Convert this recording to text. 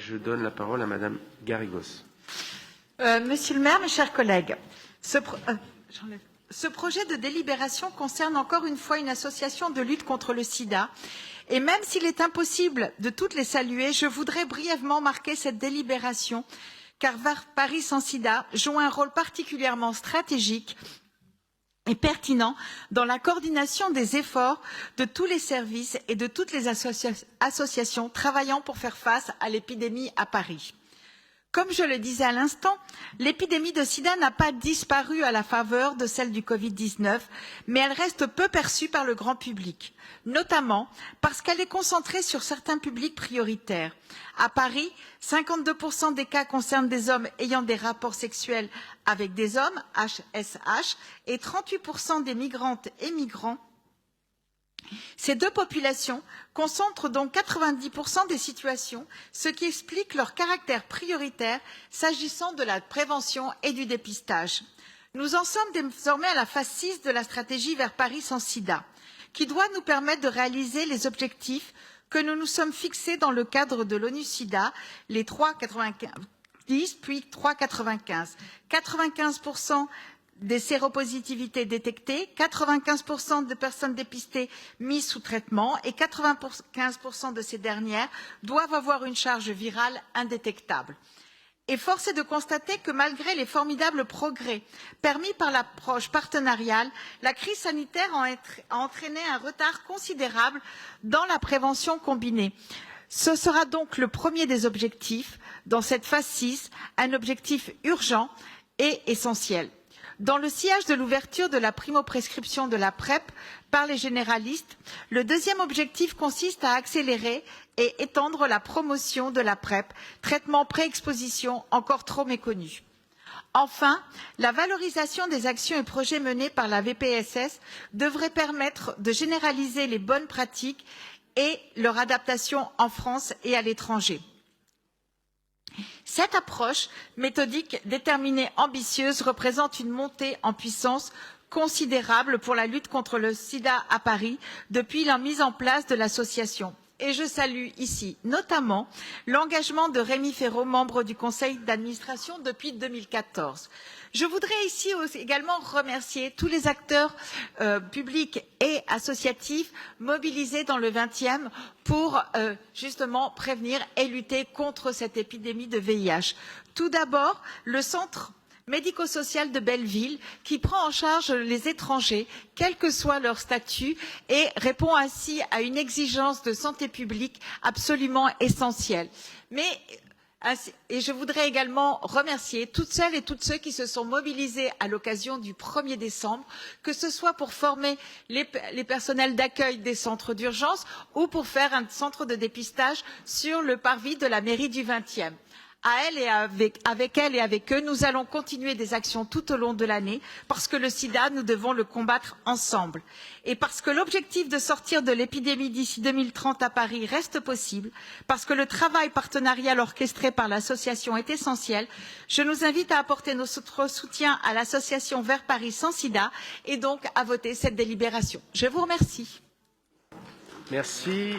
Je donne la parole à Madame Garrigos. Monsieur le maire, mes chers collègues, ce projet de délibération concerne encore une fois une association de lutte contre le sida. Et même s'il est impossible de toutes les saluer, je voudrais brièvement marquer cette délibération, car Paris sans sida joue un rôle particulièrement stratégique et pertinent dans la coordination des efforts de tous les services et de toutes les associations travaillant pour faire face à l'épidémie à Paris. Comme je le disais à l'instant, l'épidémie de sida n'a pas disparu à la faveur de celle du Covid-19, mais elle reste peu perçue par le grand public, notamment parce qu'elle est concentrée sur certains publics prioritaires. À Paris, 52% des cas concernent des hommes ayant des rapports sexuels avec des hommes, HSH, et 38% des migrantes et migrants. Ces deux populations concentrent donc 90% des situations, ce qui explique leur caractère prioritaire s'agissant de la prévention et du dépistage. Nous en sommes désormais à la phase 6 de la stratégie vers Paris sans sida, qui doit nous permettre de réaliser les objectifs que nous nous sommes fixés dans le cadre de l'ONU-SIDA, les 3,90 puis 3,95. 95% des séropositivités détectées, 95% de personnes dépistées mises sous traitement et 95% de ces dernières doivent avoir une charge virale indétectable. Et force est de constater que malgré les formidables progrès permis par l'approche partenariale, la crise sanitaire a entraîné un retard considérable dans la prévention combinée. Ce sera donc le premier des objectifs dans cette phase 6, un objectif urgent et essentiel. Dans le sillage de l'ouverture de la primo-prescription de la PrEP par les généralistes, le deuxième objectif consiste à accélérer et étendre la promotion de la PrEP, traitement pré-exposition encore trop méconnu. Enfin, la valorisation des actions et projets menés par la VPSS devrait permettre de généraliser les bonnes pratiques et leur adaptation en France et à l'étranger. Cette approche méthodique, déterminée, ambitieuse représente une montée en puissance considérable pour la lutte contre le sida à Paris depuis la mise en place de l'association. Et je salue ici notamment l'engagement de Rémi Ferraud, membre du conseil d'administration depuis 2014. Je voudrais ici également remercier tous les acteurs publics et associatifs mobilisés dans le 20e pour justement prévenir et lutter contre cette épidémie de VIH. Tout d'abord, le centre médico-social de Belleville, qui prend en charge les étrangers, quel que soit leur statut, et répond ainsi à une exigence de santé publique absolument essentielle. Et je voudrais également remercier toutes celles et tous ceux qui se sont mobilisés à l'occasion du 1er décembre, que ce soit pour former les personnels d'accueil des centres d'urgence ou pour faire un centre de dépistage sur le parvis de la mairie du 20e. À elle et avec elle et avec eux, nous allons continuer des actions tout au long de l'année parce que le sida, nous devons le combattre ensemble. Et parce que l'objectif de sortir de l'épidémie d'ici 2030 à Paris reste possible, parce que le travail partenarial orchestré par l'association est essentiel, je nous invite à apporter notre soutien à l'association Vers Paris sans sida et donc à voter cette délibération. Je vous remercie. Merci.